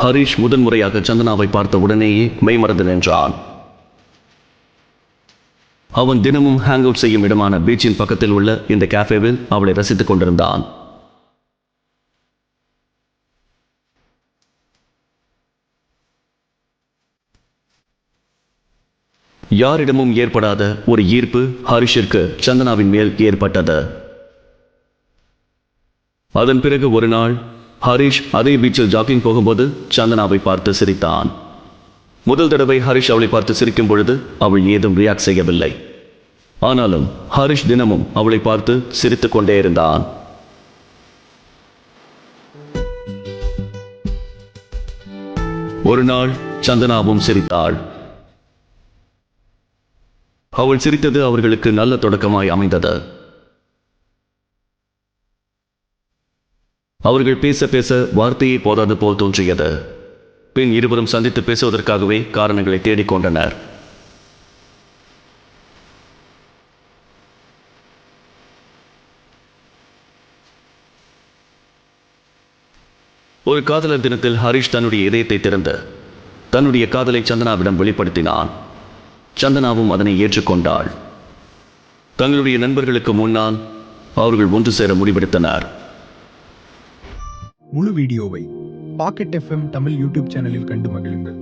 ஹரிஷ் முதன்முறையாக சந்தனாவை பார்த்த உடனேயே மெய்மறந்து நின்றான். அவன் தினமும் ஹேங் அவுட் செய்யும் இடமான பீச்சின் பக்கத்தில் உள்ள இந்த கேஃபேவில் அவளை ரசித்துக் கொண்டிருந்தான். யாரிடமும் ஏற்படாத ஒரு ஈர்ப்பு ஹரிஷிற்கு சந்தனாவின் மேல் ஏற்பட்டது. அதன் பிறகு ஒரு நாள் ஹரிஷ் அதே பீச்சில் ஜாக்கிங் போகும்போது சந்தனாவை பார்த்து சிரித்தான். முதல் தடவை ஹரிஷ் அவளை பார்த்து சிரிக்கும் பொழுது அவள் ஏதும் ரியாக்ட் செய்யவில்லை. ஆனாலும் ஹரிஷ் தினமும் அவளை பார்த்து சிரித்துக் கொண்டே இருந்தான். ஒரு நாள் சந்தனாவும் சிரித்தாள். அவள் சிரித்தது அவர்களுக்கு நல்ல தொடக்கமாய் அமைந்தது. அவர்கள் பேச பேச வார்த்தையே போதாது போல் தோன்றியது. பின் இருவரும் சந்தித்து பேசுவதற்காகவே காரணங்களை தேடிக்கொண்டனர். ஒரு காதலர் தினத்தில் ஹரிஷ் தன்னுடைய இதயத்தை திறந்து தன்னுடைய காதலை சந்தனாவிடம் வெளிப்படுத்தினான். சந்தனாவும் அதனை ஏற்றுக்கொண்டாள். தங்களுடைய நண்பர்களுக்கு முன்னால் அவர்கள் ஒன்று சேர முடிவெடுத்தனர். முழு வீடியோவை பாக்கெட் FM தமிழ் யூடியூப் சேனலில் கண்டு மகிழுங்கள்.